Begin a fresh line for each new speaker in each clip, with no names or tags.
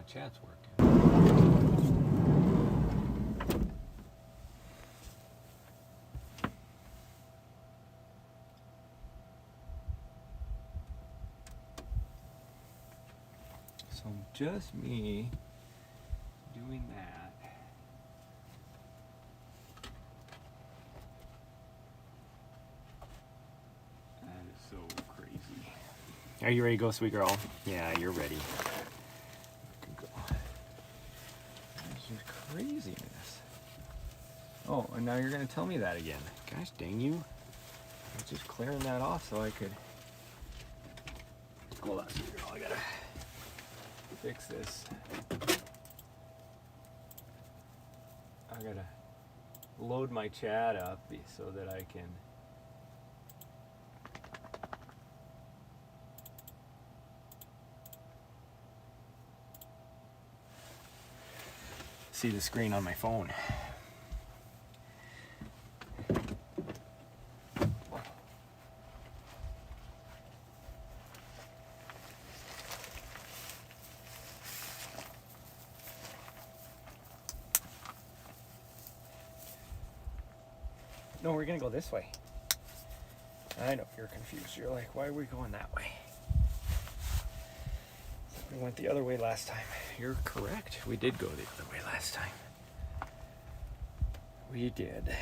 my chat's working. So just me doing that. That is so crazy. Are you ready to go, sweet girl? Yeah, you're ready. Good girl. That's just craziness. Oh, and now you're gonna tell me that again. Gosh dang you. I was just clearing that off so I could. Hold on, sweet girl. I gotta fix this. I gotta load my chat up so that I can see the screen on my phone. No, we're gonna go this way. I know you're confused. You're like, why are we going that way? We went the other way last time. You're correct. We did go the other way last time. We did.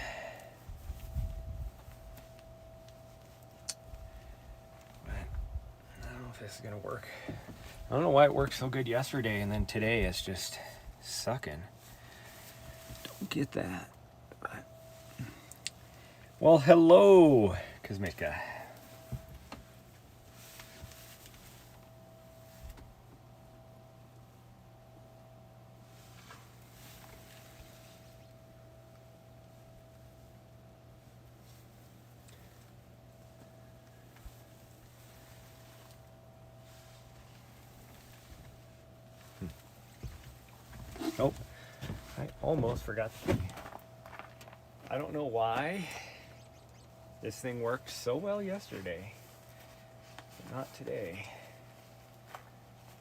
But I don't know if this is gonna work. I don't know why it worked so good yesterday and then today it's just sucking. Don't get that. But well, hello, Kuzmitka. Oh, I almost forgot the key. I don't know why this thing worked so well yesterday, but not today.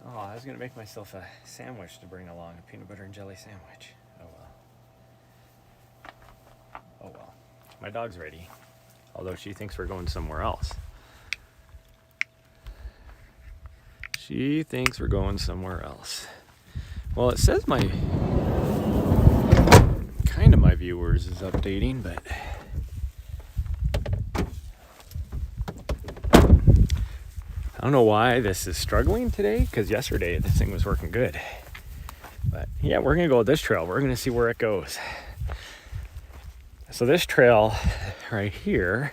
Oh, I was gonna make myself a sandwich to bring along, a peanut butter and jelly sandwich. Oh well. Oh well. My dog's ready, although she thinks we're going somewhere else. She thinks we're going somewhere else. Well, it says my viewers is updating, but I don't know why this is struggling today, because yesterday this thing was working good. But yeah, we're gonna go this trail. We're gonna see where it goes. So this trail right here,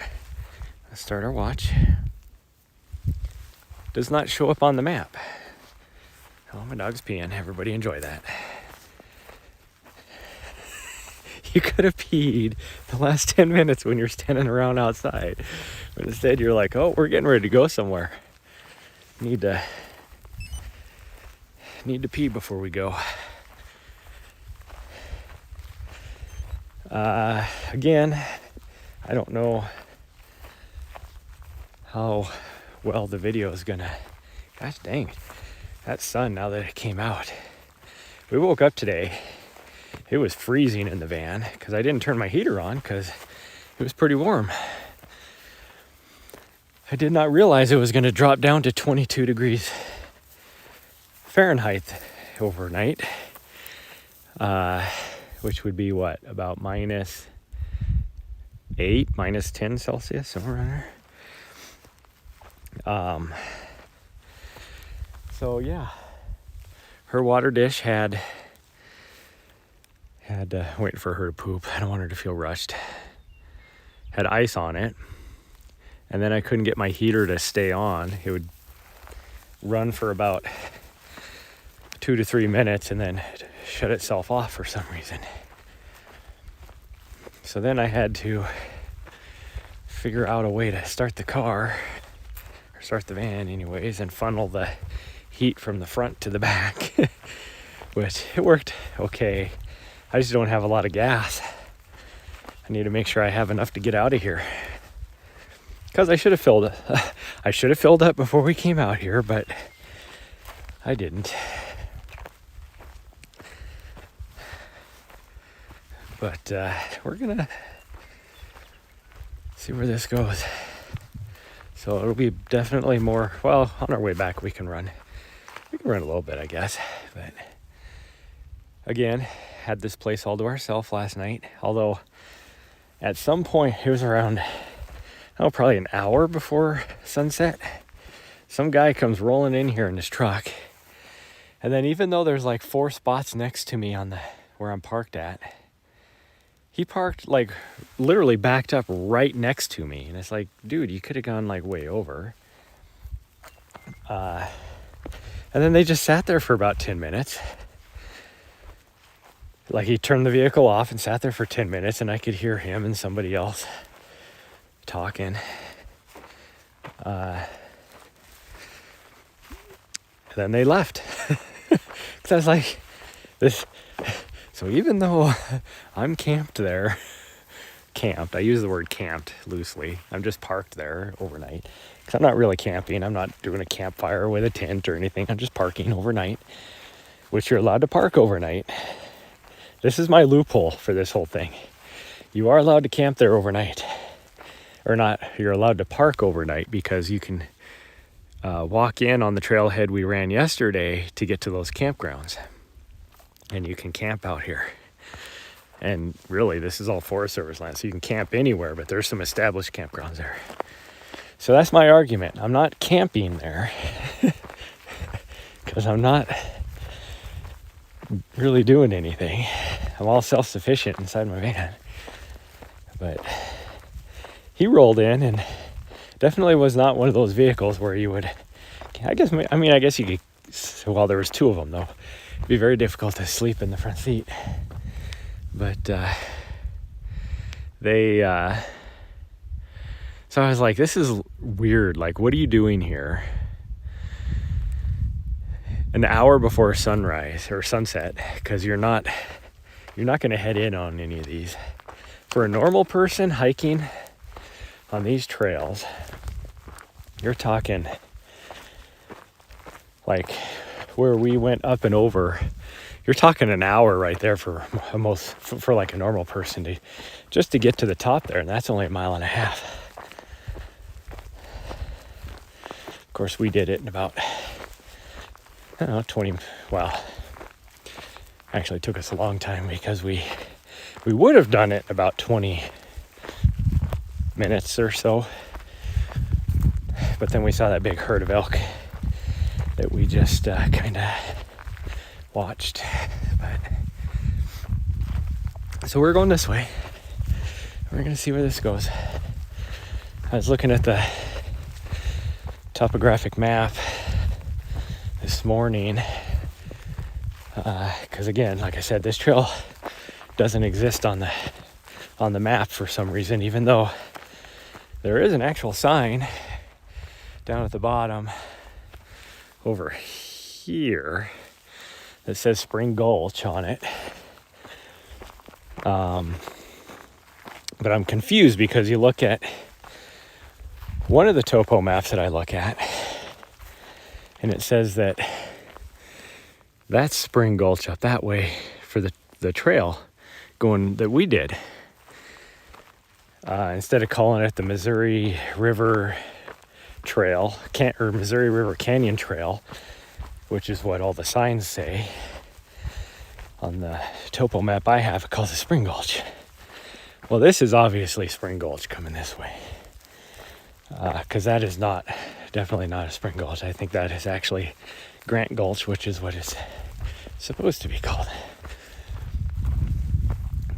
let's start our watch, does not show up on the map. Oh, my dog's peeing. Everybody enjoy that. You could have peed the last 10 minutes when you're standing around outside. But instead you're like, oh, we're getting ready to go somewhere. Need to pee before we go. Again, I don't know how well the video is gonna, gosh dang, that sun now that it came out. We woke up today. It was freezing in the van because I didn't turn my heater on because it was pretty warm. I did not realize it was going to drop down to 22 degrees Fahrenheit overnight, which would be what, about -8, -10 Celsius, somewhere around there. So yeah, her water dish had waiting for her to poop. I don't want her to feel rushed. Had ice on it, and then I couldn't get my heater to stay on. It would run for about 2 to 3 minutes and then shut itself off for some reason. So then I had to figure out a way to start the car, or start the van anyways, and funnel the heat from the front to the back, which it worked okay. I just don't have a lot of gas. I need to make sure I have enough to get out of here, because I should have filled up before we came out here, but I didn't. But we're gonna see where this goes. So it'll be definitely more, well, on our way back we can run a little bit, I guess. But again, had this place all to ourselves last night. Although at some point, it was around, probably an hour before sunset, some guy comes rolling in here in his truck. And then even though there's like 4 spots next to me on where I'm parked at, he parked like literally backed up right next to me. And it's like, dude, you could have gone like way over. And then they just sat there for about 10 minutes. Like he turned the vehicle off and sat there for 10 minutes and I could hear him and somebody else talking. And then they left. Cause I was like, so even though I'm camped there, I use the word camped loosely. I'm just parked there overnight. Because I'm not really camping. I'm not doing a campfire with a tent or anything. I'm just parking overnight, which you're allowed to park overnight. This is my loophole for this whole thing. You are allowed to camp there overnight. Or not, you're allowed to park overnight because you can walk in on the trailhead we ran yesterday to get to those campgrounds. And you can camp out here. And really, this is all Forest Service land, so you can camp anywhere, but there's some established campgrounds there. So that's my argument. I'm not camping there because I'm not really doing anything. I'm all self-sufficient inside my van. But he rolled in and definitely was not one of those vehicles where you would, I guess you could, well, there was 2 of them though. It'd be very difficult to sleep in the front seat. But so I was like, this is weird. Like, what are you doing here? An hour before sunrise or sunset, because you're not going to head in on any of these. For a normal person hiking on these trails, you're talking like where we went up and over. You're talking an hour right there for like a normal person just to get to the top there, and that's only 1.5 miles. Of course, we did it in about, 20, well, actually it took us a long time because we would have done it about 20 minutes or so. But then we saw that big herd of elk that we just kind of watched. So we're going this way. We're going to see where this goes. I was looking at the topographic map this morning because again, like I said, this trail doesn't exist on the map for some reason, even though there is an actual sign down at the bottom over here that says Spring Gulch on it. But I'm confused because you look at one of the topo maps that I look at, and it says that that's Spring Gulch up that way for the trail going that we did. Instead of calling it the Missouri River Trail, or Missouri River Canyon Trail, which is what all the signs say on the topo map I have, it calls it Spring Gulch. Well, this is obviously Spring Gulch coming this way, because that is definitely not a Spring Gulch. I think that is actually Grant Gulch, which is what it's supposed to be called.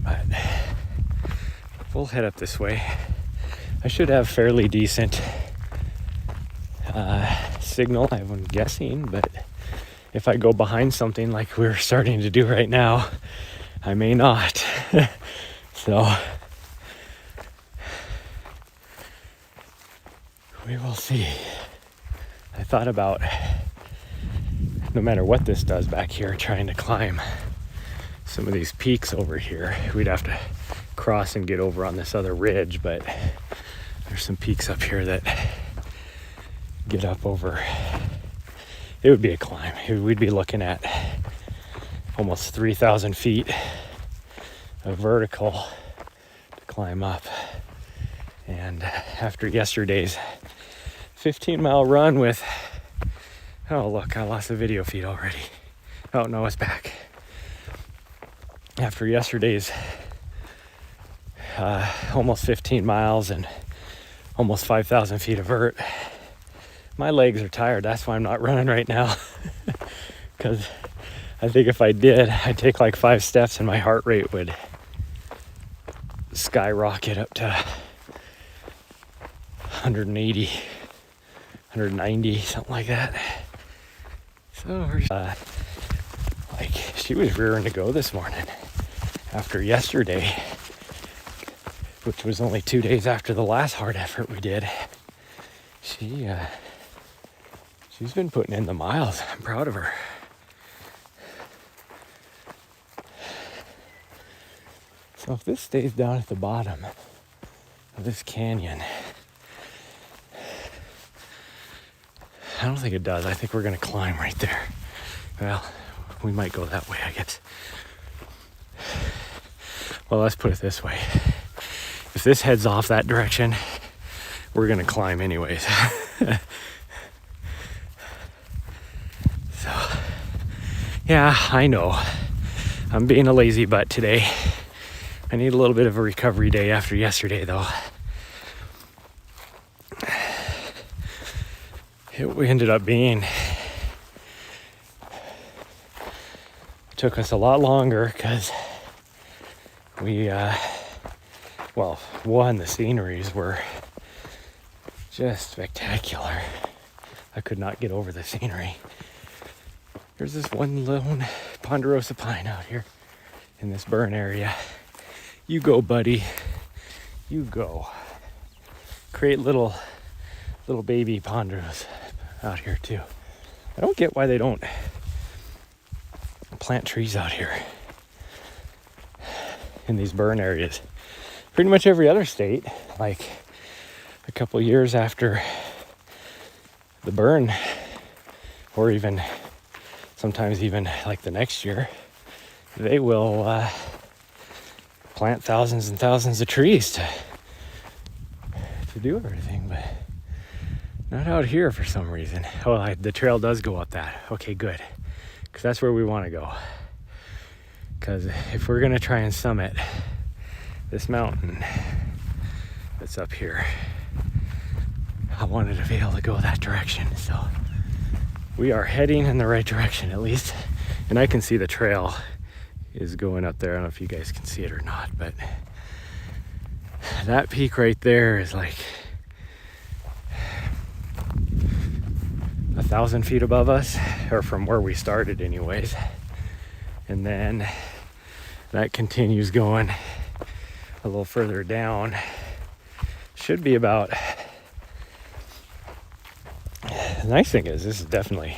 But we'll head up this way. I should have fairly decent signal, I'm guessing, but if I go behind something like we're starting to do right now, I may not. So we will see. I thought about, no matter what this does back here, trying to climb some of these peaks over here. We'd have to cross and get over on this other ridge, but there's some peaks up here that get up over. It would be a climb. We'd be looking at almost 3,000 feet a vertical to climb up. And after yesterday's 15-mile run with, oh look, I lost the video feed already. Oh no, it's back. After yesterday's almost 15 miles and almost 5,000 feet of vert, my legs are tired. That's why I'm not running right now. Because I think if I did, I'd take like 5 steps and my heart rate would skyrocket up to 180, 190, something like that. So like she was rearing to go this morning after yesterday, which was only 2 days after the last hard effort we did. She's been putting in the miles. I'm proud of her. So if this stays down at the bottom of this canyon, I don't think it does. I think we're gonna climb right there. Well, we might go that way, I guess. Well, let's put it this way. If this heads off that direction, we're gonna climb anyways. So, yeah, I know. I'm being a lazy butt today. I need a little bit of a recovery day after yesterday, though. It ended up being, took us a lot longer because we, well, one, the sceneries were just spectacular. I could not get over the scenery. There's this one lone ponderosa pine out here in this burn area. You go, buddy. You go. Create little baby ponderosa out here too. I don't get why they don't plant trees out here in these burn areas. Pretty much every other state, like a couple years after the burn, or even sometimes even like the next year, they will plant thousands and thousands of trees to do everything, but not out here for some reason. Oh, the trail does go up that. Okay, good, because that's where we want to go. Because if we're gonna try and summit this mountain that's up here, I wanted to be able to go that direction. So we are heading in the right direction at least, and I can see the trail is going up there. I don't know if you guys can see it or not, but that peak right there is like 1,000 feet above us, or from where we started anyways. And then that continues going a little further down. Should be about, the nice thing is this is definitely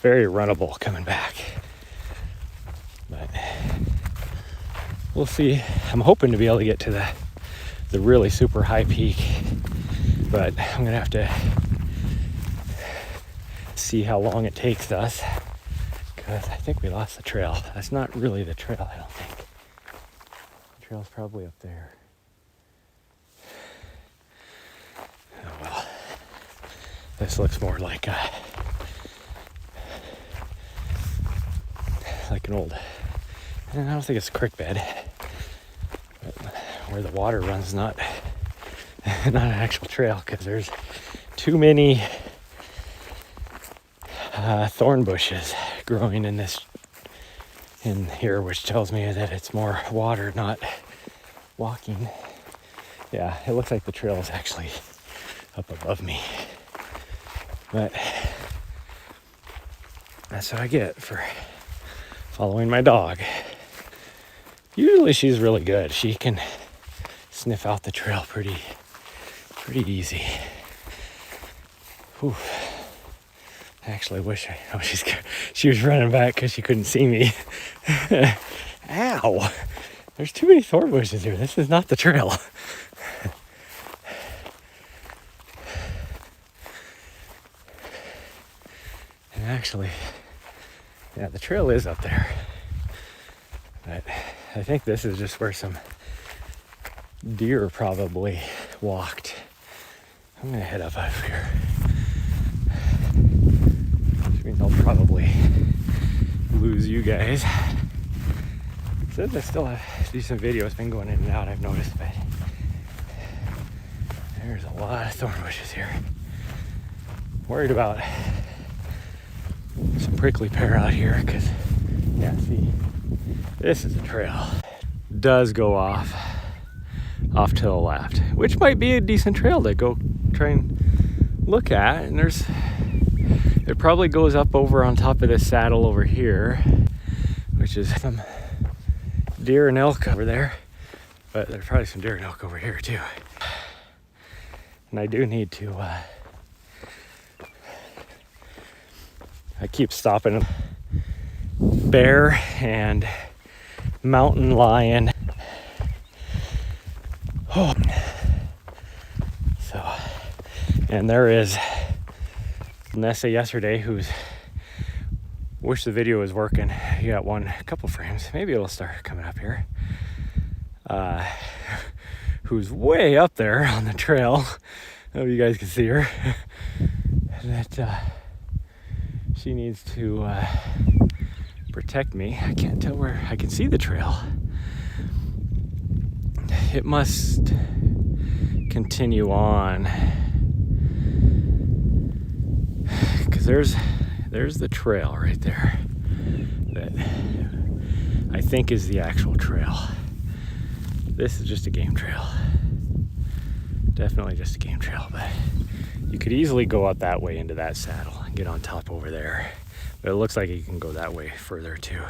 very runnable coming back, but we'll see. I'm hoping to be able to get to the really super high peak, but I'm gonna have to see how long it takes us, because I think we lost the trail. That's not really the trail, I don't think. The trail's probably up there. Oh well. This looks more like an old, I don't think it's a creek bed, but where the water runs, not an actual trail, because there's too many thorn bushes growing in here, which tells me that it's more water, not walking. Yeah, it looks like the trail is actually up above me, but that's what I get for following my dog. Usually she's really good. She can sniff out the trail pretty easy. Whew. I actually wish she was running back because she couldn't see me. Ow! There's too many thorn bushes here. This is not the trail. And actually, yeah, the trail is up there. But I think this is just where some deer probably walked. I'm gonna head up out of here. Which means I'll probably lose you guys. It says I still have decent video. It's been going in and out, I've noticed, but there's a lot of thorn bushes here. Worried about some prickly pear out here because, yeah, see, this is a trail. Does go off to the left, which might be a decent trail to go try and look at. And it probably goes up over on top of this saddle over here, which is some deer and elk over there, but there's probably some deer and elk over here too. And I do need to I keep stopping bear and mountain lion. Oh. So, and there is Nessa yesterday who's wish the video was working. You got a couple frames. Maybe it'll start coming up here. Who's way up there on the trail. I hope you guys can see her. That she needs to protect me. I can't tell where I can see the trail. It must continue on because there's the trail right there that I think is the actual trail. This is just a game trail. Definitely just a game trail, but you could easily go out that way into that saddle and get on top over there. But it looks like you can go that way further too.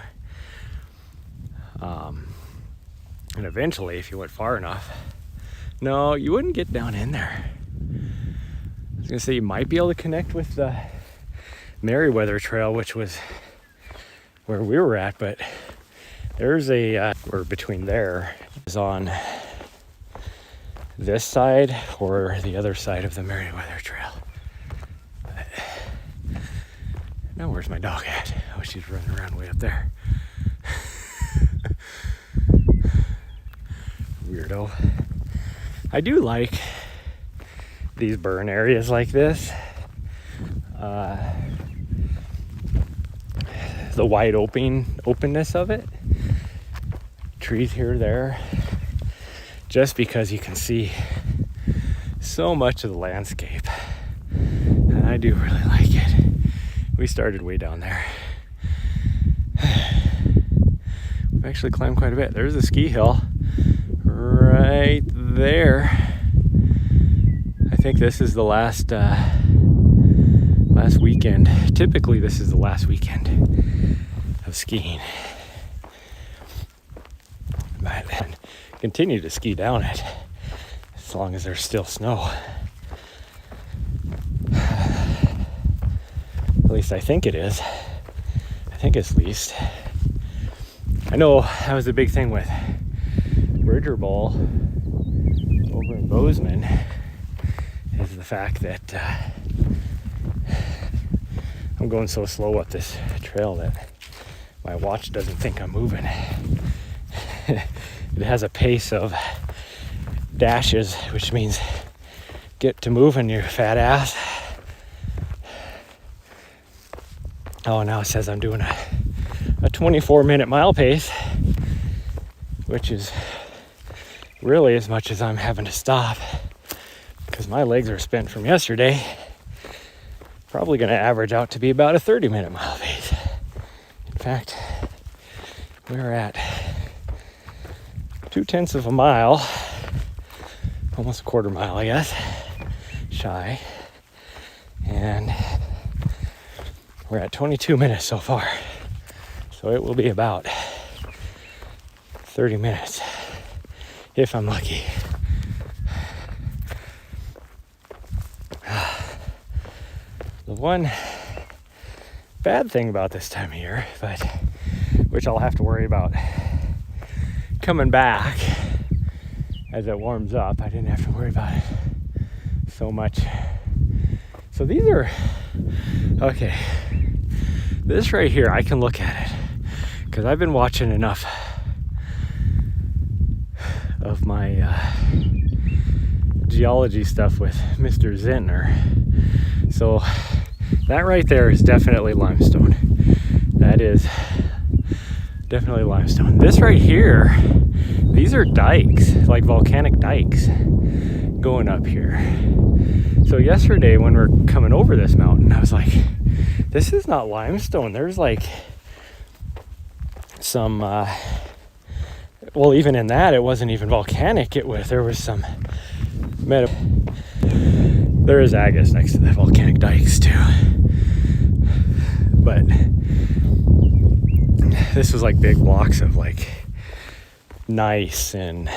And eventually, if you went far enough, no, you wouldn't get down in there. I was gonna say you might be able to connect with the Merriweather Trail, which was where we were at, but there's or between there is on this side or the other side of the Merriweather Trail. But now where's my dog at? Oh, she's running around way up there. Weirdo. I do like these burn areas like this. The wide openness of it. Trees here, there. Just because you can see so much of the landscape. And I do really like it. We started way down there. We've actually climbed quite a bit. There's a ski hill right there. I think this is the last weekend. Typically this is the last weekend of skiing. But continue to ski down it as long as there's still snow. At least I think it is. I think it's least. I know that was a big thing with Bridger Bowl over in Bozeman, is the fact that I'm going so slow up this trail that my watch doesn't think I'm moving. It has a pace of dashes, which means get to moving, you fat ass. Oh, now it says I'm doing a 24-minute mile pace, which is really as much as I'm having to stop because my legs are spent from yesterday. Probably going to average out to be about a 30-minute mile pace. In fact, we're at 0.2 of a mile, almost a quarter mile, I guess, shy, and we're at 22 minutes so far, so it will be about 30 minutes if I'm lucky. The one bad thing about this time of year, but which I'll have to worry about coming back as it warms up, I didn't have to worry about it so much. So these are okay. This right here, I can look at it because I've been watching enough my geology stuff with Mr. Zintner. So that right there is definitely limestone. That is definitely limestone. This right here, these are dikes, like volcanic dikes going up here. So yesterday when we're coming over this mountain, I was like, this is not limestone. There's like some, well, even in that, it wasn't even volcanic. There was some, there is agates next to the volcanic dikes too. But this was like big blocks of like gneiss and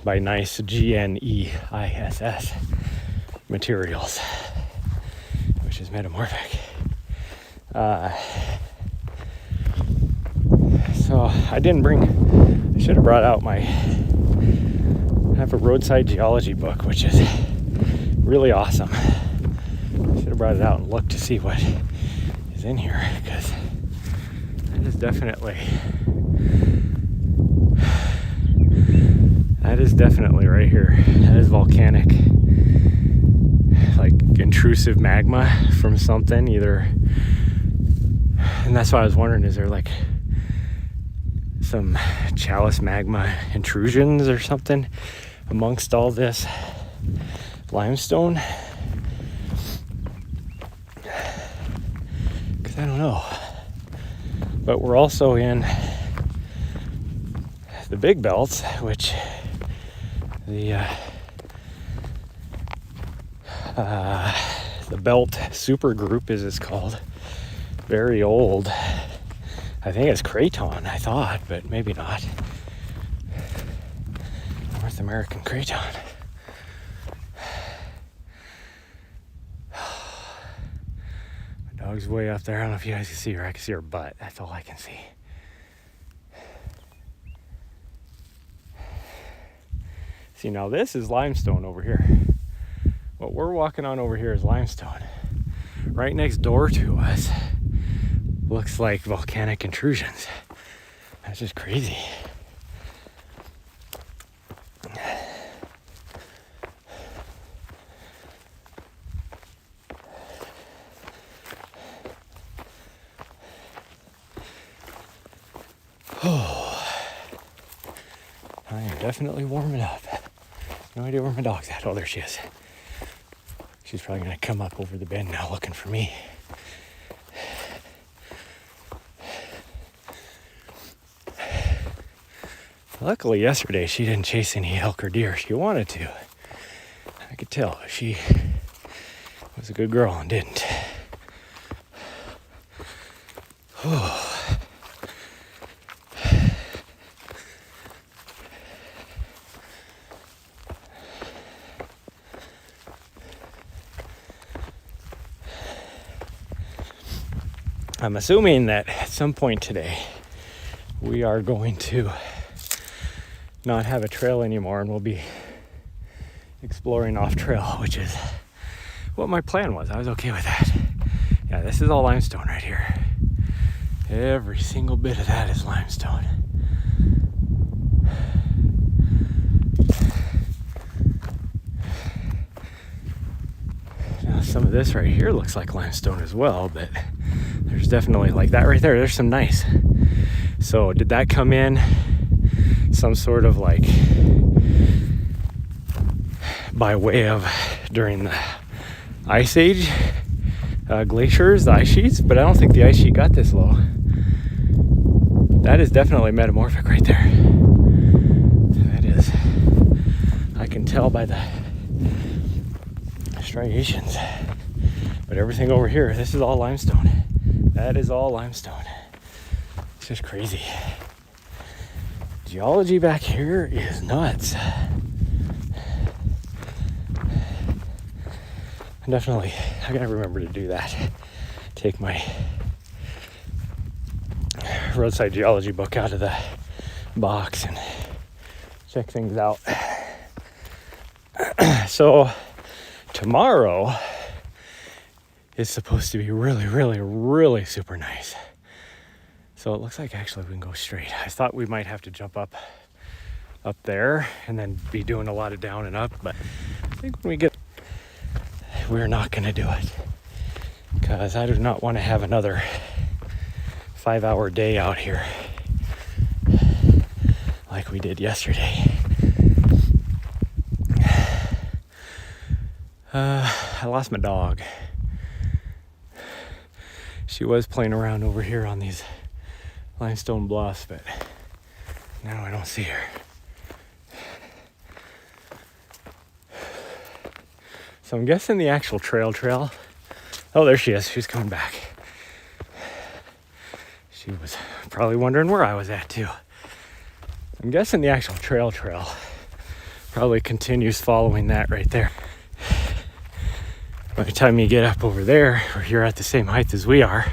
by gneiss, GNEISS materials, which is metamorphic. So I should have brought out I have a roadside geology book, which is really awesome. I should have brought it out and looked to see what is in here, because that is definitely right here. That is volcanic, like intrusive magma from something either. And that's why I was wondering, is there like some chalice magma intrusions or something amongst all this limestone? Because I don't know. But we're also in the big belts, which the belt super group is called. Very old. I think it's Craton, I thought, but maybe not. North American Craton. My dog's way up there. I don't know if you guys can see her. I can see her butt. That's all I can see. See, now this is limestone over here. What we're walking on over here is limestone. Right next door to us looks like volcanic intrusions. That's just crazy. Oh, I am definitely warming up. No idea where my dog's at. Oh, there she is. She's probably gonna come up over the bend now looking for me. Luckily yesterday she didn't chase any elk or deer. She wanted to. I could tell she was a good girl and didn't. Oh. I'm assuming that at some point today we are going to not have a trail anymore and we'll be exploring off trail, which is what my plan was. I was okay with that. Yeah, this is all limestone right here. Every single bit of that is limestone. Now some of this right here looks like limestone as well, but there's definitely, like that right there, there's some gneiss. So did that come in some sort of like by way of during the ice age glaciers, the ice sheets? But I don't think the ice sheet got this low. That is definitely metamorphic right there. That is, I can tell by the striations. But everything over here, this is all limestone. That is all limestone. It's just crazy. Geology back here is nuts. Definitely, I gotta remember to do that. Take my roadside geology book out of the box and check things out. So tomorrow is supposed to be really, really, really super nice. So it looks like actually we can go straight. I thought we might have to jump up up there and then be doing a lot of down and up. But I think when we get, we're not going to do it because I do not want to have another 5-hour day out here like we did yesterday. I lost my dog. She was playing around over here on these limestone bluffs, but now I don't see her. So I'm guessing the actual trail. Oh, there she is. She's coming back. She was probably wondering where I was at too. I'm guessing the actual trail probably continues following that right there. By the time you get up over there, or you're at the same height as we are,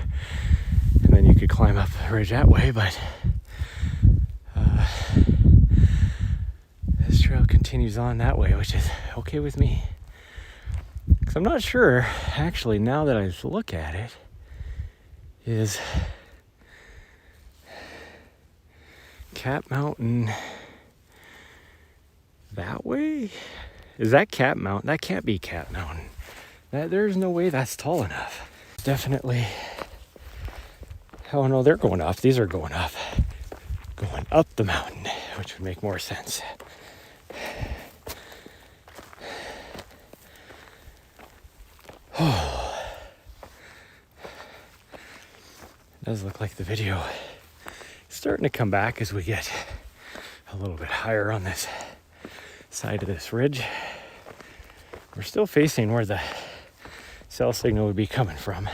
and then you could climb up the ridge that way, but this trail continues on that way, which is okay with me. Because I'm not sure, actually, now that I look at it, is Cat Mountain that way? Is that Cat Mountain? That can't be Cat Mountain. There's no way that's tall enough. Definitely. Oh no, they're going up. These are going up. Going up the mountain, which would make more sense. Oh. It does look like the video is starting to come back as we get a little bit higher on this side of this ridge. We're still facing where the cell signal would be coming from,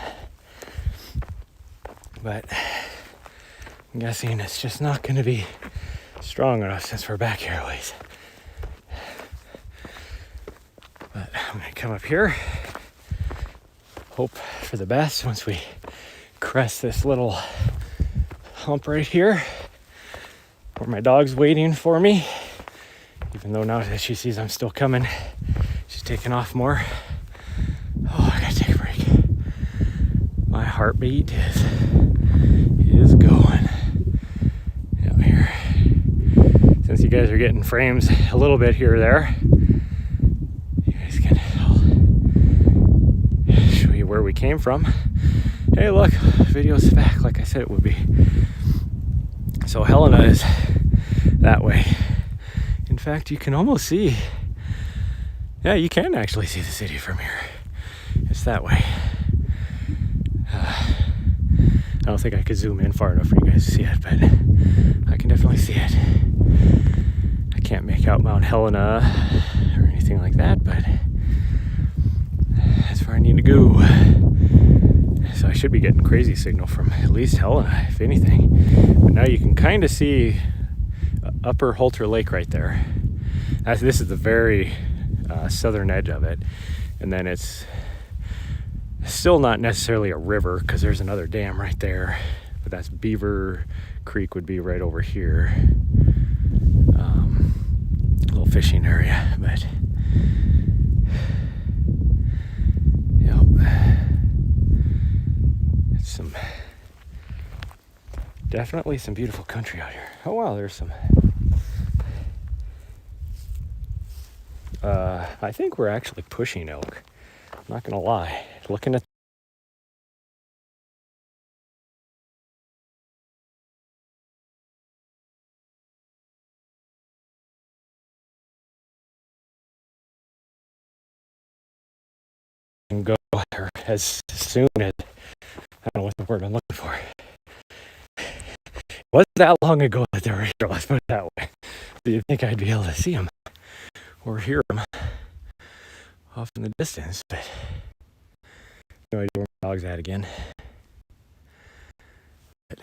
but I'm guessing it's just not going to be strong enough since we're back here a ways. But I'm going to come up here, hope for the best once we crest this little hump right here where my dog's waiting for me, even though now that she sees I'm still coming, she's taking off more. Oh, I gotta take a break. My heartbeat is going out here. Since you guys are getting frames a little bit here or there, you guys can, I'll show you where we came from. Hey, look, video's back like I said it would be. So Helena is that way. In fact, you can almost see, yeah, you can actually see the city from here. It's that way. I don't think I could zoom in far enough for you guys to see it, but I can definitely see it. I can't make out Mount Helena or anything like that, but that's where I need to go. So I should be getting crazy signal from at least Helena, if anything. But now you can kind of see Upper Holter Lake right there. This is the very southern edge of it. And then it's still not necessarily a river because there's another dam right there. But that's Beaver Creek would be right over here. A little fishing area, but yep. It's definitely some beautiful country out here. Oh wow, there's some. I think we're actually pushing elk. I'm not gonna lie. Looking at and go there as soon as I don't know what the word I'm looking for. It wasn't that long ago that they were here. Let's put it that way. Do you think I'd be able to see them or hear them off in the distance? But no idea where my dog's at again. But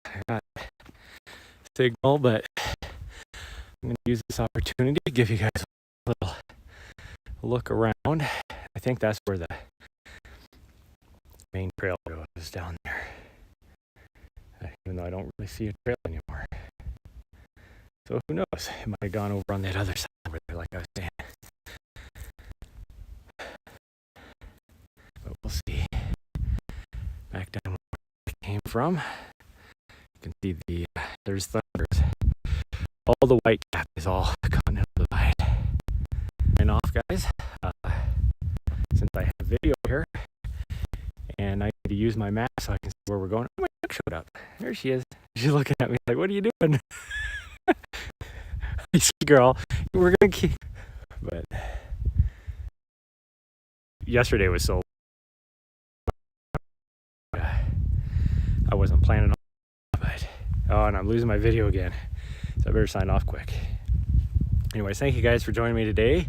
I got signal, but I'm going to use this opportunity to give you guys a little look around. I think that's where the main trail goes down there. Even though I don't really see a trail anymore. So who knows? It might have gone over on that other side over there, like I was saying. But we'll see. Back down where we came from. You can see there's All the white cap is all continental divide. And off, guys, since I have video here, and I need to use my map so I can see where we're going. Oh, my duck showed up. There she is. She's looking at me like, what are you doing? Girl, we're gonna keep. But yesterday was so. I wasn't planning on. But and I'm losing my video again, so I better sign off quick. Anyways, thank you guys for joining me today.